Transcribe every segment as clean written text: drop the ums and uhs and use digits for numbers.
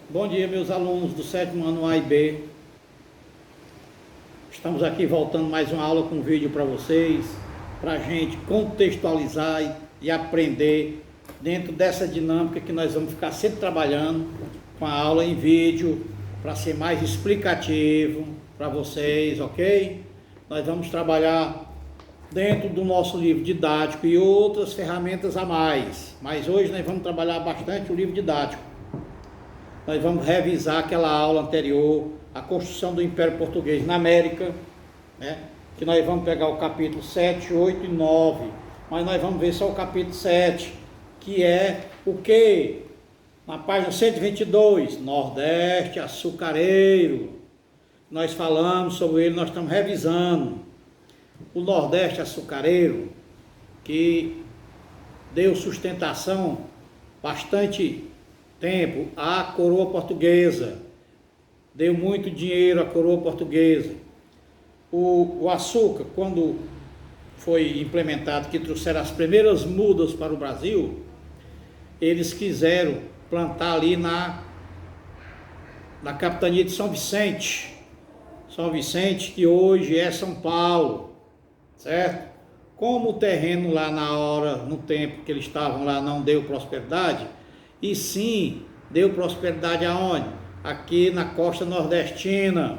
Bom dia, meus alunos do sétimo ano A e B. Estamos aqui voltando mais uma aula com vídeo para vocês, para a gente contextualizar e aprender dentro dessa dinâmica que nós vamos ficar sempre trabalhando com a aula em vídeo, para ser mais explicativo para vocês, ok? Nós vamos trabalhar dentro do nosso livro didático e outras ferramentas a mais, mas hoje nós vamos trabalhar bastante o livro didático. Nós vamos revisar aquela aula anterior, a construção do Império Português na América, né? Que nós vamos pegar o capítulo 7, 8 e 9, mas nós vamos ver só o capítulo 7, que é o que? Na página 122, Nordeste açucareiro. Nós falamos sobre ele, nós estamos revisando. O Nordeste açucareiro, que deu sustentação bastante tempo à coroa portuguesa, deu muito dinheiro à coroa portuguesa. O açúcar, quando foi implementado, que trouxeram as primeiras mudas para o Brasil, eles quiseram plantar ali na capitania de São Vicente, que hoje é São Paulo, certo? Como o terreno lá na hora, no tempo que eles estavam lá, não deu prosperidade, e sim deu prosperidade aonde? Aqui na costa nordestina,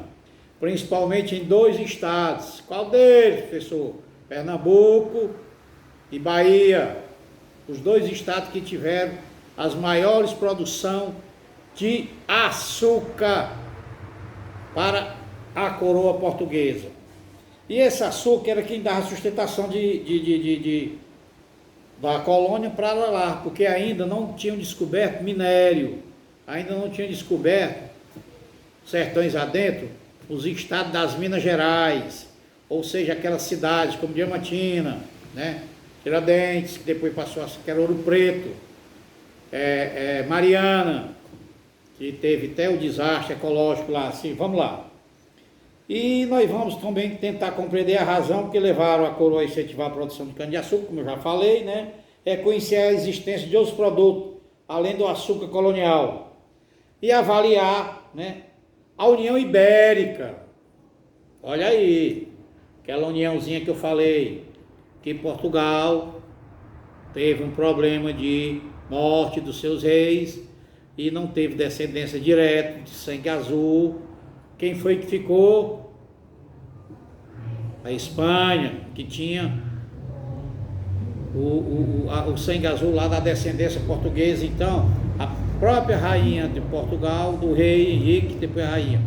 principalmente em dois estados. Qual deles, professor? Pernambuco e Bahia. Os dois estados que tiveram as maiores produção de açúcar para a coroa portuguesa. E esse açúcar era quem dava sustentação da colônia para lá, porque ainda não tinham descoberto minério, ainda não tinham descoberto, sertões adentro, os estados das Minas Gerais, ou seja, aquelas cidades como Diamantina, né? Tiradentes, que depois passou a ser, que era Ouro Preto, Mariana, que teve até o desastre ecológico lá, assim, vamos lá. E nós vamos também tentar compreender a razão que levaram a coroa a incentivar a produção de cana-de-açúcar, como eu já falei, né? É conhecer a existência de outros produtos, além do açúcar colonial. E avaliar, né, a União Ibérica. Olha aí, aquela uniãozinha que eu falei, que Portugal teve um problema de morte dos seus reis e não teve descendência direta de sangue azul. Quem foi que ficou? A Espanha, que tinha o sangue azul lá da descendência portuguesa. Então, a própria rainha de Portugal, do rei Henrique, depois a rainha,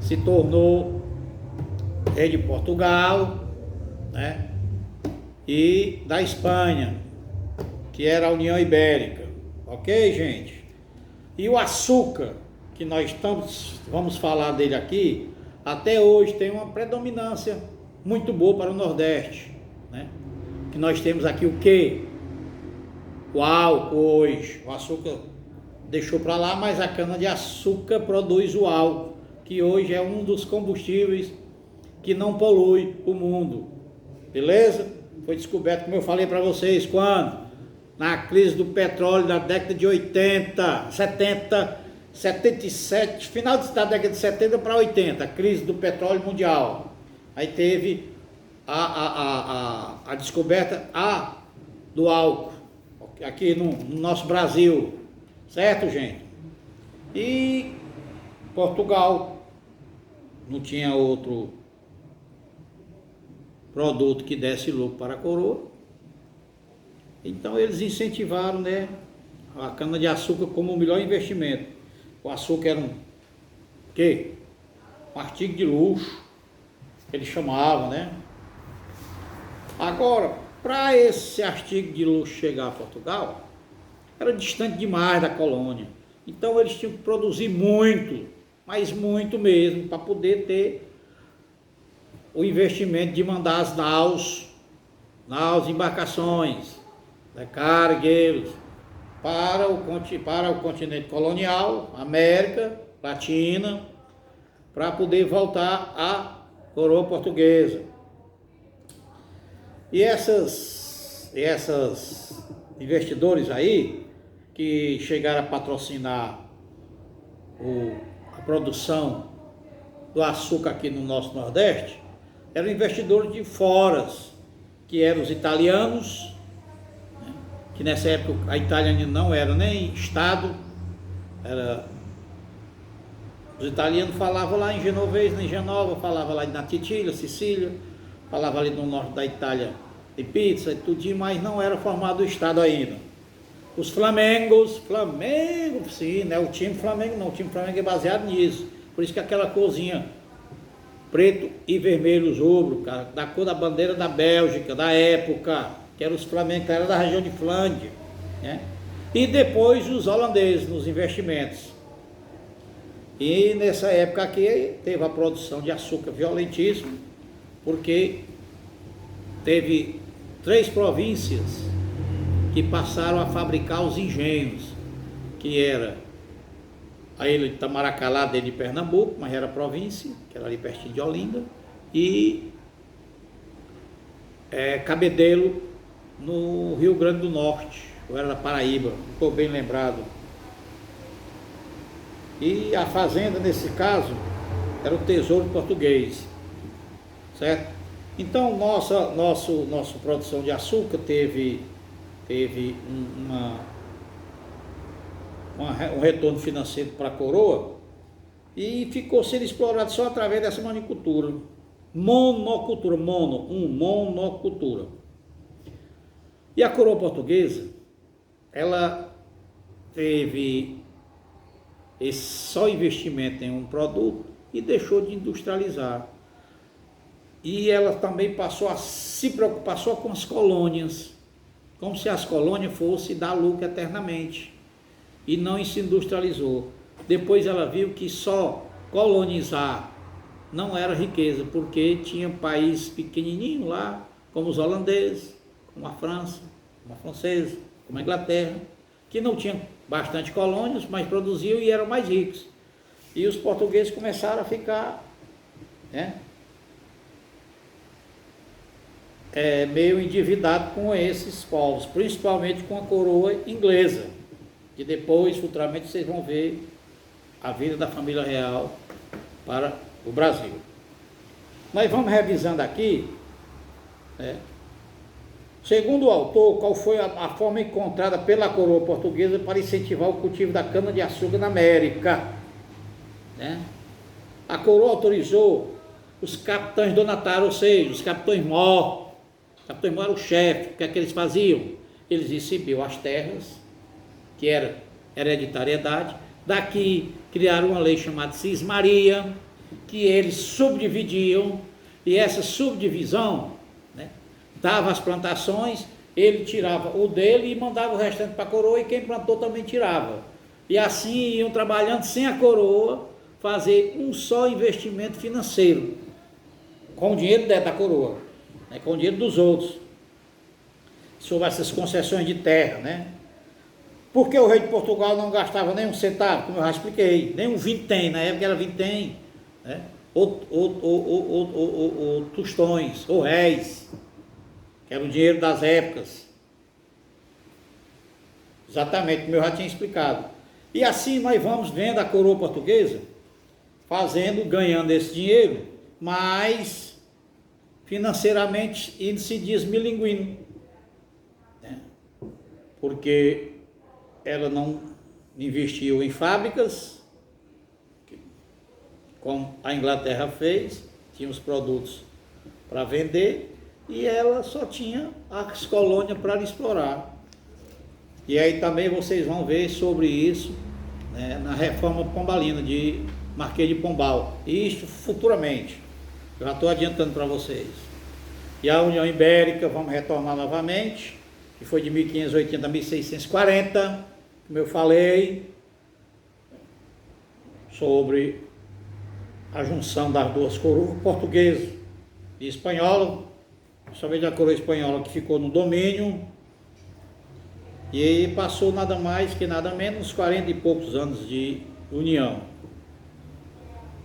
se tornou rei de Portugal, né? E da Espanha, que era a União Ibérica. Ok, gente? E o açúcar, que nós vamos falar dele aqui, até hoje tem uma predominância muito boa para o Nordeste, né? Que nós temos aqui o quê? O álcool hoje, o açúcar deixou para lá, mas a cana-de-açúcar produz o álcool, que hoje é um dos combustíveis que não polui o mundo, beleza? Foi descoberto, como eu falei para vocês, quando? Na crise do petróleo da década de 80, 70, 77, final da década de 70 para 80, a crise do petróleo mundial. Aí teve a descoberta do álcool, aqui no nosso Brasil, certo, gente? E Portugal não tinha outro produto que desse lucro para a coroa, então eles incentivaram, né, a cana-de-açúcar como o melhor investimento. O açúcar era um artigo de luxo, que eles chamavam, né? Agora, para esse artigo de luxo chegar a Portugal, era distante demais da colônia. Então eles tinham que produzir muito, mas muito mesmo, para poder ter o investimento de mandar as naus, embarcações, cargueiros, para o continente colonial, América Latina, para poder voltar à coroa portuguesa. E essas investidores aí, que chegaram a patrocinar a produção do açúcar aqui no nosso Nordeste, eram investidores de fora, que eram os italianos, né, que nessa época a Itália não era nem Estado, os italianos falavam lá em Genovese, em Genova, falavam lá na Titília, Sicília, falavam ali no norte da Itália de pizza e tudinho, mas não era formado o Estado ainda. Os Flamengo, sim, não é o time Flamengo não, o time Flamengo é baseado nisso, por isso que aquela corzinha preto e vermelho, os rubros, cara, da cor da bandeira da Bélgica, da época, que eram os Flamengo, que era da região de Flandres, né? E depois os holandeses nos investimentos. E nessa época aqui teve a produção de açúcar violentíssima, porque teve 3 províncias que passaram a fabricar os engenhos, que era a ilha de Itamaracá, dentro de Pernambuco, mas era província, que era ali pertinho de Olinda, e Cabedelo, no Rio Grande do Norte, ou era da Paraíba, não estou bem lembrado. E a fazenda, nesse caso, era o Tesouro Português, certo? Então, nossa produção de açúcar teve um retorno financeiro para a coroa e ficou sendo explorado só através dessa monocultura. Monocultura. E a coroa portuguesa, ela teve esse só investimento em um produto e deixou de industrializar. E ela também passou a se preocupar só com as colônias, como se as colônias fossem dar lucro eternamente, e não se industrializou. Depois ela viu que só colonizar não era riqueza, porque tinha países pequenininhos lá, como os holandeses, como a França, como a francesa, como a Inglaterra, que não tinham bastante colônias, mas produziam e eram mais ricos. E os portugueses começaram a ficar, né, meio endividados com esses povos, principalmente com a coroa inglesa, que depois, futuramente, vocês vão ver a vida da família real para o Brasil. Nós vamos revisando aqui, né? Segundo o autor, qual foi a forma encontrada pela coroa portuguesa para incentivar o cultivo da cana-de-açúcar na América, né? A coroa autorizou os capitães donatários, ou seja, os capitães mor. Os capitães mor eram o chefe. O que é que eles faziam? Eles recebiam as terras, que era hereditariedade. Daqui criaram uma lei chamada Cismaria, que eles subdividiam, e essa subdivisão, né, dava as plantações, ele tirava o dele e mandava o restante para a coroa, e quem plantou também tirava. E assim iam trabalhando sem a coroa fazer um só investimento financeiro, com o dinheiro da coroa, né, com o dinheiro dos outros, sobre essas concessões de terra, né? Porque o rei de Portugal não gastava nem um centavo, como eu já expliquei, nem um vintém, na época era vintém, né? Ou tostões, ou réis, que era o dinheiro das épocas. Exatamente, como eu já tinha explicado. E assim nós vamos vendo a coroa portuguesa ganhando esse dinheiro, mas financeiramente indo se desmilinguindo, né? Porque ela não investiu em fábricas, como a Inglaterra fez, tinha os produtos para vender, e ela só tinha as colônias para explorar. E aí também vocês vão ver sobre isso, né, na reforma pombalina de Marquês de Pombal, e isso futuramente, já estou adiantando para vocês. E a União Ibérica, vamos retornar novamente, que foi de 1580 a 1640, como eu falei, sobre a junção das duas coroas, portuguesa e espanhola, somente a coroa espanhola que ficou no domínio, e aí passou nada mais que nada menos 40 e poucos anos de união.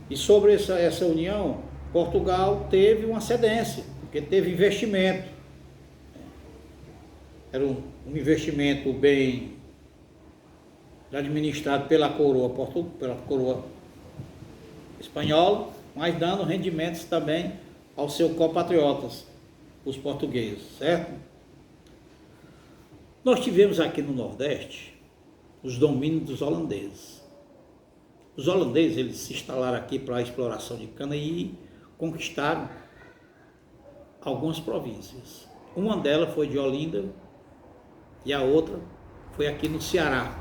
E sobre essa união, Portugal teve uma cedência, porque teve investimento. Era um investimento bem administrado pela coroa espanhola, mas dando rendimentos também aos seus compatriotas, os portugueses, certo? Nós tivemos aqui no Nordeste os domínios dos holandeses. Os holandeses, eles se instalaram aqui para a exploração de cana e conquistaram algumas províncias. Uma delas foi de Olinda e a outra foi aqui no Ceará.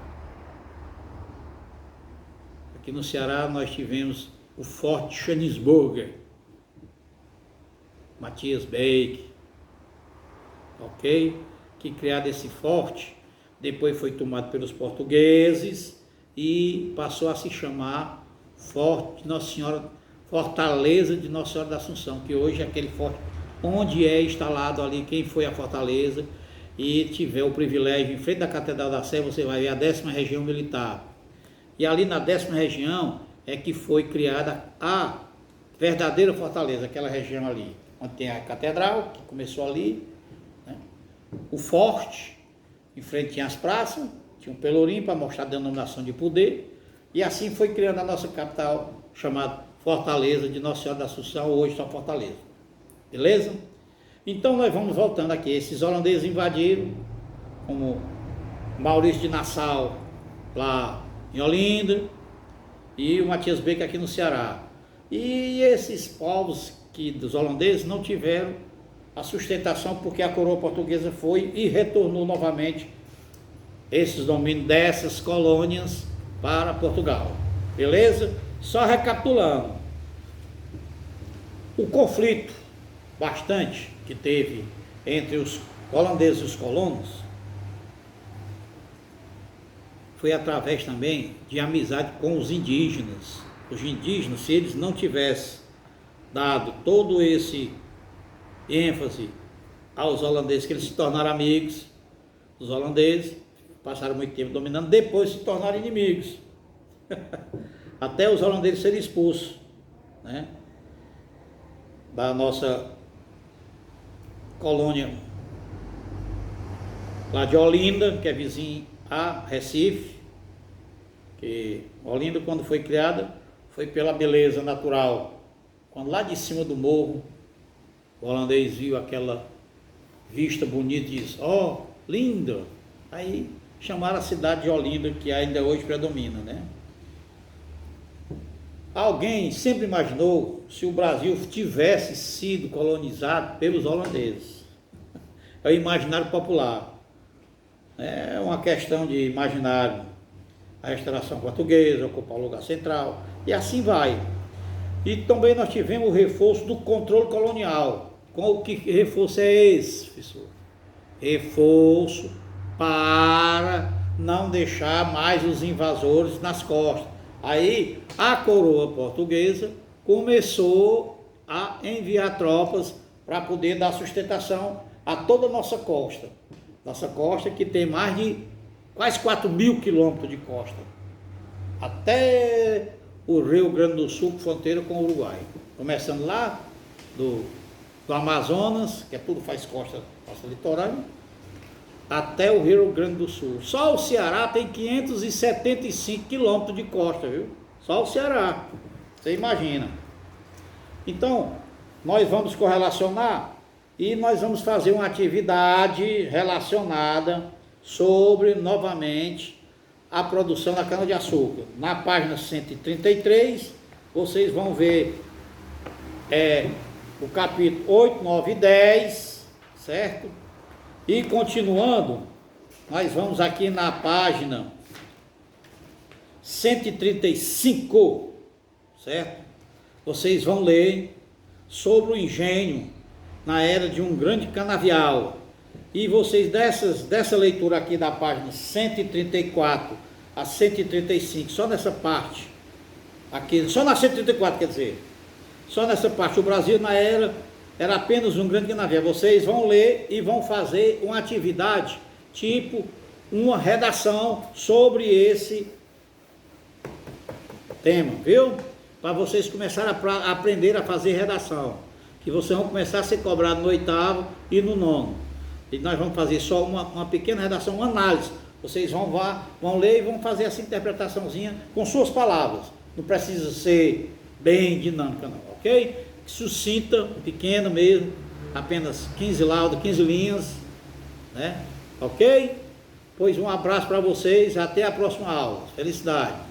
Aqui no Ceará nós tivemos o Forte Schönisburger, Matias Bake, ok? Que criado esse forte, depois foi tomado pelos portugueses e passou a se chamar Forte Nossa Senhora, Fortaleza de Nossa Senhora da Assunção, que hoje é aquele forte onde é instalado ali. Quem foi a Fortaleza e tiver o privilégio, em frente da Catedral da Sé, você vai ver a 10ª Região Militar. E ali na 10ª região é que foi criada a verdadeira fortaleza, aquela região ali, onde tem a catedral, que começou ali, né? O forte, em frente tinha as praças, tinha um pelourinho para mostrar a denominação de poder, e assim foi criando a nossa capital, chamada Fortaleza de Nossa Senhora da Assunção, hoje só Fortaleza. Beleza? Então nós vamos voltando aqui. Esses holandeses invadiram, como Maurício de Nassau, lá em Olinda, e o Matias Bake aqui no Ceará. E esses povos dos holandeses não tiveram a sustentação, porque a coroa portuguesa foi e retornou novamente esses domínios dessas colônias para Portugal. Beleza? Só recapitulando, o conflito bastante que teve entre os holandeses e os colonos foi através também de amizade com os indígenas. Os indígenas, se eles não tivessem dado todo esse ênfase aos holandeses, que eles se tornaram amigos, os holandeses passaram muito tempo dominando, depois se tornaram inimigos, até os holandeses serem expulsos, né, da nossa colônia lá de Olinda, que é vizinho a Recife, que Olinda, quando foi criada, foi pela beleza natural. Quando lá de cima do morro o holandês viu aquela vista bonita e disse: ó, linda! Aí chamaram a cidade de Olinda, que ainda hoje predomina, né? Alguém sempre imaginou se o Brasil tivesse sido colonizado pelos holandeses? É o imaginário popular. É uma questão de imaginário. A restauração portuguesa ocupar o lugar central, e assim vai. E também nós tivemos o reforço do controle colonial. Com que reforço é esse, professor? Reforço para não deixar mais os invasores nas costas. Aí a coroa portuguesa começou a enviar tropas para poder dar sustentação a toda a nossa costa. Nossa costa que tem mais de quase 4.000 quilômetros de costa, até o Rio Grande do Sul, fronteira com o Uruguai. Começando lá do Amazonas, que é tudo faz costa litorânea, até o Rio Grande do Sul. Só o Ceará tem 575 quilômetros de costa, viu? Só o Ceará, você imagina. Então, nós vamos correlacionar e nós vamos fazer uma atividade relacionada sobre, novamente, a produção da cana-de-açúcar. Na página 133, vocês vão ver o capítulo 8, 9 e 10, certo? E continuando, nós vamos aqui na página 135, certo? Vocês vão ler sobre o engenho na era de um grande canavial. E vocês, dessa leitura aqui da página 134 a 135, só nessa parte, aqui, só na 134, quer dizer, só nessa parte, o Brasil na era era apenas um grande canavial. Vocês vão ler e vão fazer uma atividade, tipo uma redação sobre esse tema, viu? Para vocês começarem a aprender a fazer redação, que vocês vão começar a ser cobrados no 8º e no 9º. E nós vamos fazer só uma pequena redação, uma análise Vocês vão ler e vão fazer essa interpretaçãozinha com suas palavras. Não precisa ser bem dinâmica não, ok? Sucinta, pequeno mesmo, apenas 15 laudas, 15 linhas, né? Ok? Pois um abraço para vocês, até a próxima aula. Felicidade!